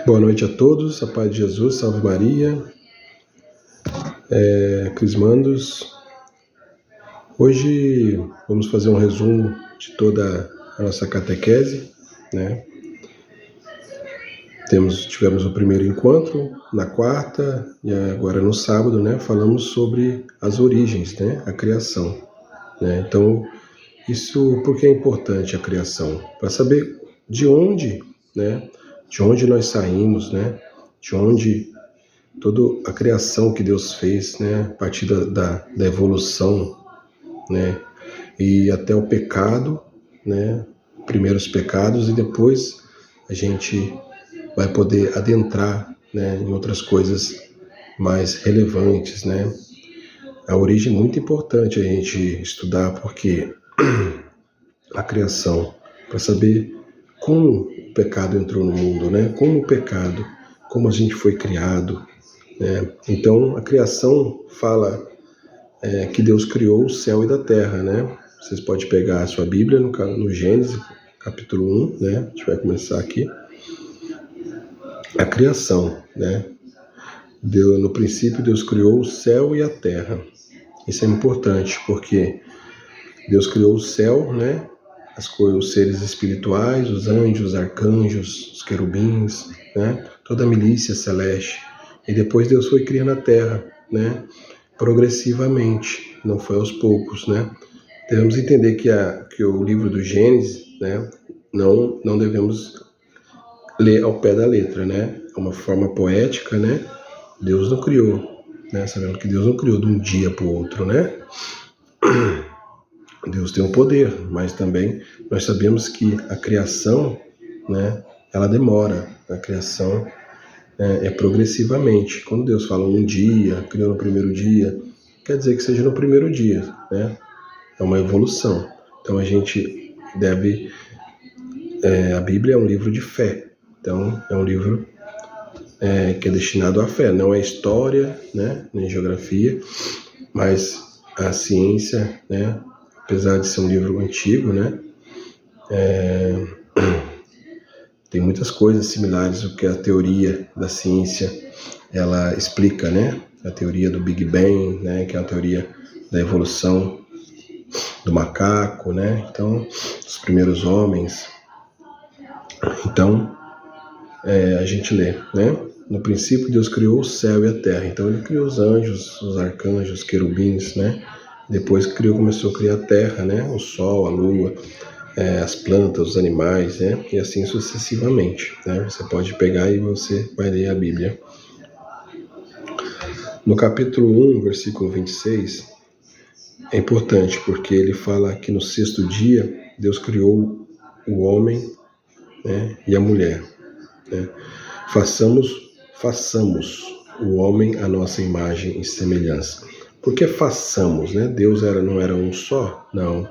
Boa noite a todos, a paz de Jesus, salve Maria, Crismandos. Hoje vamos fazer um resumo de toda a nossa catequese, né? Tivemos o primeiro encontro na quarta e agora no sábado, né? Falamos sobre as origens, né? A criação, né? Então, por que é importante a criação? Para saber de onde, né? De onde nós saímos, né? De onde toda a criação que Deus fez, né, a partir da evolução, né, e até o pecado, né, primeiros pecados, e depois a gente vai poder adentrar, né, em outras coisas mais relevantes, né. A origem é muito importante a gente estudar, porque a criação, para saber como o pecado entrou no mundo, né, como a gente foi criado, né? Então, a criação fala que Deus criou o céu e da terra, né? Vocês podem pegar a sua Bíblia no Gênesis, capítulo 1, né? A gente vai começar aqui. A criação, né? No princípio, Deus criou o céu e a terra. Isso é importante, porque Deus criou o céu, né? Os seres espirituais, os anjos, os arcanjos, os querubins, né? Toda a milícia celeste. E depois Deus foi criando a terra, né? Progressivamente, não foi aos poucos, né? Devemos entender que o livro do Gênesis, né? Não devemos ler ao pé da letra, né? É uma forma poética, né? Deus não criou, né? Sabemos que Deus não criou de um dia para o outro, né? Deus tem o poder, mas também nós sabemos que a criação, né, ela demora. A criação é progressivamente. Quando Deus fala um dia, criou no primeiro dia, quer dizer que seja no primeiro dia, né? É uma evolução. Então a gente deve... a Bíblia é um livro de fé. Então é um livro que é destinado à fé. Não é história, né, nem geografia, mas a ciência, né? Apesar de ser um livro antigo, né? Tem muitas coisas similares ao que a teoria da ciência ela explica, né? A teoria do Big Bang, né? Que é a teoria da evolução do macaco, né? Então, os primeiros homens. Então, a gente lê, né? No princípio, Deus criou o céu e a terra. Então, ele criou os anjos, os arcanjos, os querubins, né? Depois começou a criar a terra, né? O sol, a lua, as plantas, os animais, né? E assim sucessivamente, né? Você pode pegar e você vai ler a Bíblia. No capítulo 1, versículo 26, é importante porque ele fala que no sexto dia Deus criou o homem, né, e a mulher, né? Façamos o homem à nossa imagem e semelhança. Por que façamos, né? Deus não era um só? Não.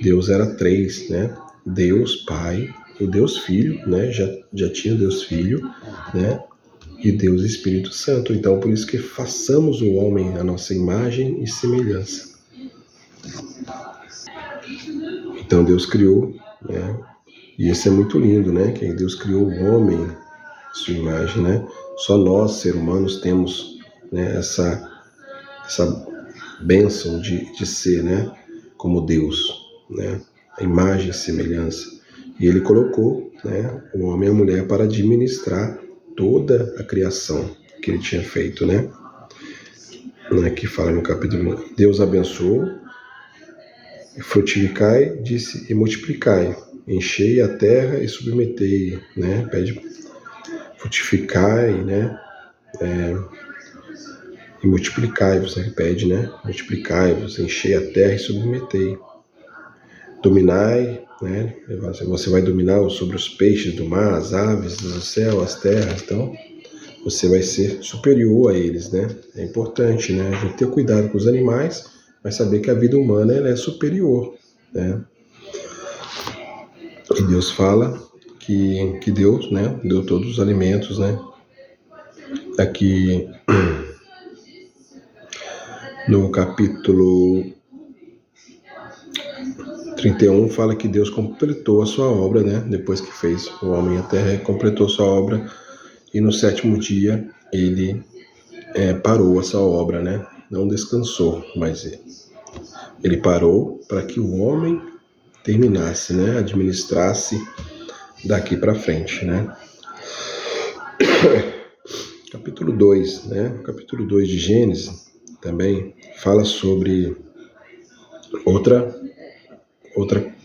Deus era três, né? Deus Pai, o Deus Filho, né? Já tinha Deus Filho, né? E Deus Espírito Santo. Então, por isso que façamos o homem à nossa imagem e semelhança. Então, Deus criou, né? E isso é muito lindo, né? Que Deus criou o homem à sua imagem, né? Só nós, seres humanos, temos, né, essa bênção de ser, né? Como Deus, né? A imagem e semelhança. E ele colocou, né, o homem e a mulher para administrar toda a criação que ele tinha feito, né? Que fala no capítulo 1, Deus abençoou, frutificai, disse, e multiplicai, enchei a terra e submetei, né? Pede frutificai, né? E multiplicai-vos, ele pede, né? Multiplicai-vos, enchei a terra e submetei. Dominai, né? Você vai dominar sobre os peixes do mar, as aves do céu, as terras. Então, você vai ser superior a eles, né? É importante, né? A gente ter cuidado com os animais, mas saber que a vida humana ela é superior, né? E Deus fala que Deus, né, deu todos os alimentos, né? Aqui no capítulo 31 fala que Deus completou a sua obra, né? Depois que fez o homem e a terra, completou sua obra, e no 7º dia ele parou a sua obra, né? Não descansou, mas ele parou para que o homem terminasse, né? Administrasse daqui para frente, né? Capítulo 2, né? Capítulo 2 de Gênesis também fala sobre outra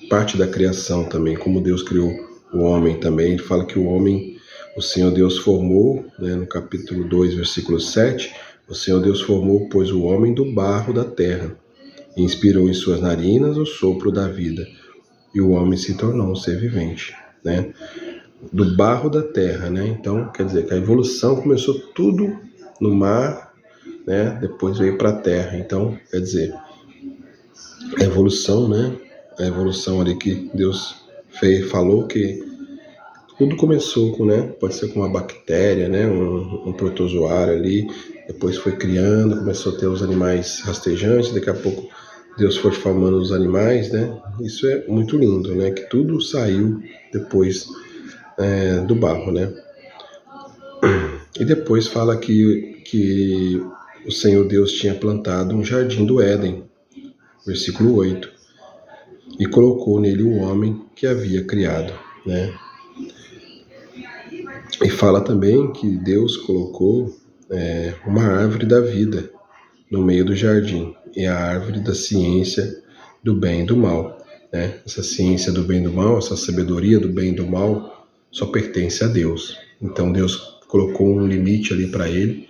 parte da criação também, como Deus criou o homem também. Ele fala que o homem, o Senhor Deus formou, né, no capítulo 2, versículo 7, o Senhor Deus formou, pois, o homem do barro da terra, e inspirou em suas narinas o sopro da vida, e o homem se tornou um ser vivente, né? Do barro da terra, né? Então, quer dizer que a evolução começou tudo no mar, né? Depois veio para a terra. Então, quer dizer, a evolução, né? A evolução ali que Deus falou que tudo começou com, né? Pode ser com uma bactéria, né? Um protozoário ali. Depois foi criando, começou a ter os animais rastejantes. Daqui a pouco Deus foi formando os animais, né? Isso é muito lindo, né? Que tudo saiu depois do barro, né? E depois fala que o Senhor Deus tinha plantado um jardim do Éden, versículo 8, e colocou nele o homem que havia criado, né? E fala também que Deus colocou uma árvore da vida no meio do jardim, e a árvore da ciência do bem e do mal, né? Essa ciência do bem e do mal, essa sabedoria do bem e do mal só pertence a Deus. Então Deus colocou um limite ali para ele,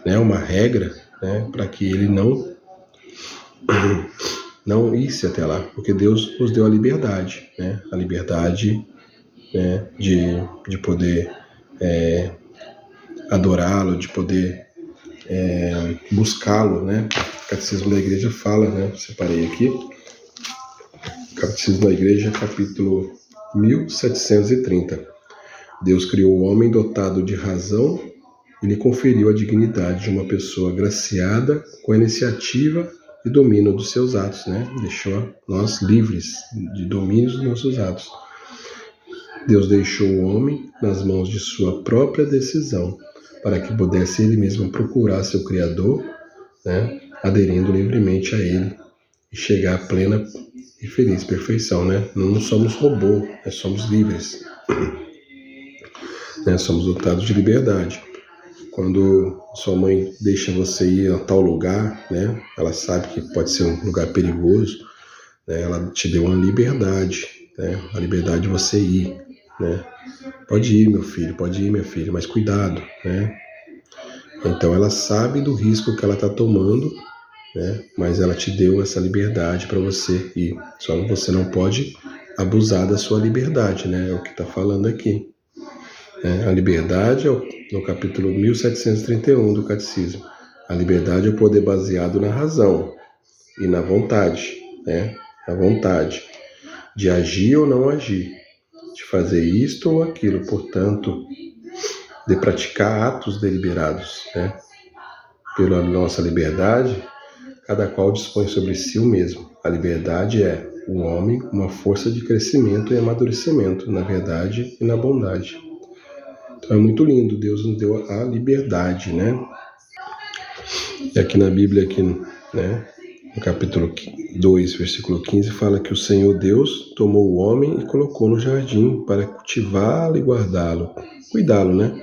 né? Uma regra, né? Para que ele não isse até lá, porque Deus nos deu a liberdade, né? A liberdade, né? de poder adorá-lo, de poder buscá-lo, né? O Catecismo da Igreja fala, né? Separei aqui. Catecismo da Igreja, capítulo 1730. Deus criou o homem dotado de razão e lhe conferiu a dignidade de uma pessoa graciada com a iniciativa e domínio dos seus atos, né? Deixou nós livres de domínio dos nossos atos. Deus deixou o homem nas mãos de sua própria decisão, para que pudesse ele mesmo procurar seu Criador, né? Aderindo livremente a ele e chegar à plena e feliz perfeição, né? Não somos robô, nós somos livres. Né? Somos dotados de liberdade. Quando sua mãe deixa você ir a tal lugar, né? Ela sabe que pode ser um lugar perigoso, né? Ela te deu uma liberdade, né? A liberdade de você ir, né? Pode ir, meu filho, pode ir, minha filha, mas cuidado, né? Então ela sabe do risco que ela está tomando, né? Mas ela te deu essa liberdade para você ir. Só que você não pode abusar da sua liberdade, né? É o que está falando aqui. A liberdade, no capítulo 1731 do Catecismo, a liberdade é o poder baseado na razão e na vontade, né? A vontade de agir ou não agir, de fazer isto ou aquilo, portanto, de praticar atos deliberados, né? Pela nossa liberdade, cada qual dispõe sobre si o mesmo. A liberdade é o homem uma força de crescimento e amadurecimento na verdade e na bondade. Então é muito lindo, Deus nos deu a liberdade, né? E aqui na Bíblia, aqui, né, no capítulo 2, versículo 15, fala que o Senhor Deus tomou o homem e colocou no jardim para cultivá-lo e guardá-lo, cuidá-lo, né?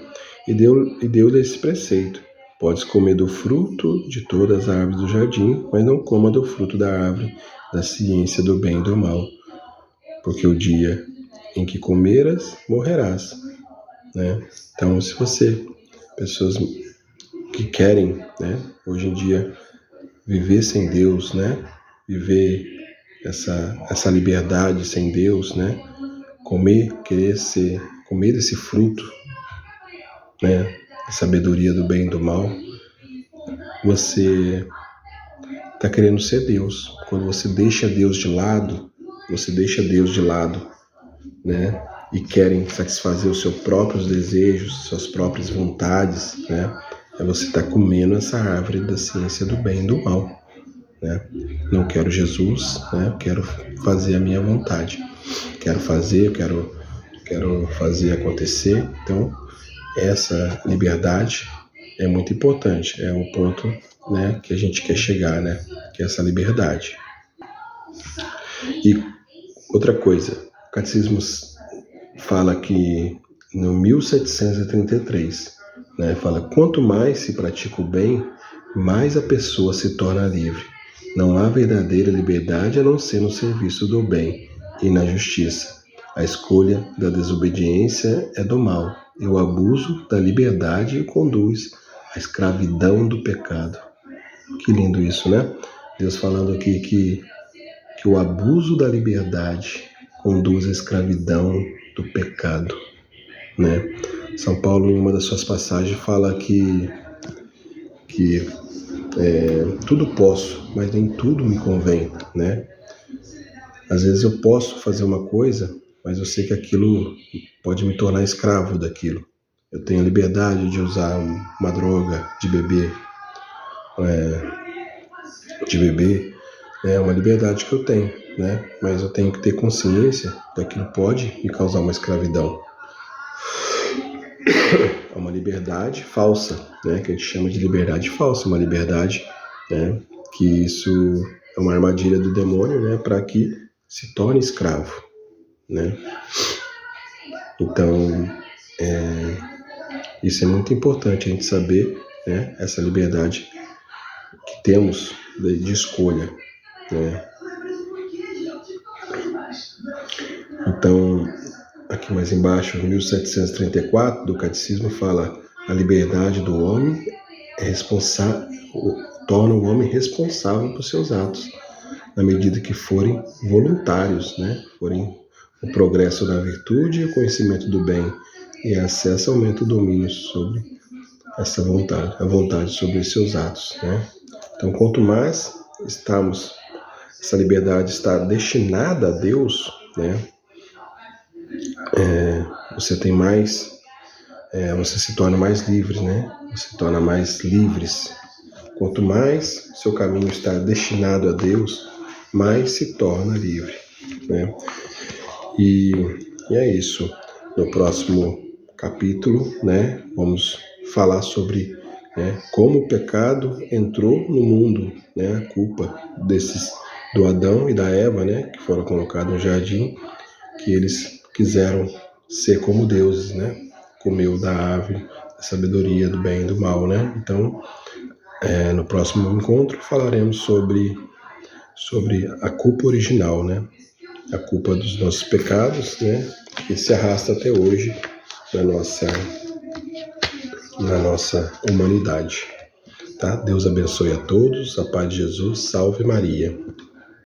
E deu-lhe esse preceito: podes comer do fruto de todas as árvores do jardim, mas não coma do fruto da árvore da ciência do bem e do mal, porque o dia em que comeras, morrerás. Né? Então, se pessoas que querem, né, hoje em dia, viver sem Deus, né, viver essa liberdade sem Deus, né, comer desse fruto, né, a sabedoria do bem e do mal, você está querendo ser Deus. Quando você deixa Deus de lado, né, e querem satisfazer os seus próprios desejos, suas próprias vontades, né? Você está comendo essa árvore da ciência do bem e do mal, né? Não quero Jesus, né? Quero fazer a minha vontade. Quero fazer acontecer. Então, essa liberdade é muito importante. É o ponto, né, que a gente quer chegar, né? Que é essa liberdade. E outra coisa, o Catecismo fala que no 1733, né, fala: quanto mais se pratica o bem, mais a pessoa se torna livre. Não há verdadeira liberdade a não ser no serviço do bem e na justiça. A escolha da desobediência é do mal, e o abuso da liberdade conduz à escravidão do pecado. Que lindo isso, né? Deus falando aqui que o abuso da liberdade conduz à escravidão do pecado, né? São Paulo, em uma das suas passagens, fala que tudo posso, mas nem tudo me convém, né? Às vezes eu posso fazer uma coisa, mas eu sei que aquilo pode me tornar escravo daquilo. Eu tenho liberdade de usar uma droga, de beber, é uma liberdade que eu tenho, né? Mas eu tenho que ter consciência que aquilo pode me causar uma escravidão. É uma liberdade falsa, né? Que a gente chama de liberdade falsa, uma liberdade, né, que isso é uma armadilha do demônio, né, para que se torne escravo, né? Então, isso é muito importante a gente saber, né, essa liberdade que temos de escolha, né? Então, aqui mais embaixo, 1734, do Catecismo, fala: a liberdade do homem torna o homem responsável por seus atos, na medida que forem voluntários, né? Forem o progresso da virtude e o conhecimento do bem, e acesso aumenta o domínio sobre essa vontade, a vontade sobre os seus atos, né? Então, quanto mais essa liberdade está destinada a Deus, né? Você tem mais, você se torna mais livre, né? Você se torna mais livres. Quanto mais seu caminho está destinado a Deus, mais se torna livre, né? E é isso. No próximo capítulo, né, vamos falar sobre, né, como o pecado entrou no mundo, né, a culpa do Adão e da Eva, né, que foram colocados no jardim, que eles quiseram ser como deuses, né? Comeu da árvore da sabedoria do bem e do mal, né? Então, no próximo encontro falaremos sobre a culpa original, né? A culpa dos nossos pecados, né? Que se arrasta até hoje na nossa humanidade. Tá? Deus abençoe a todos. A paz de Jesus. Salve Maria.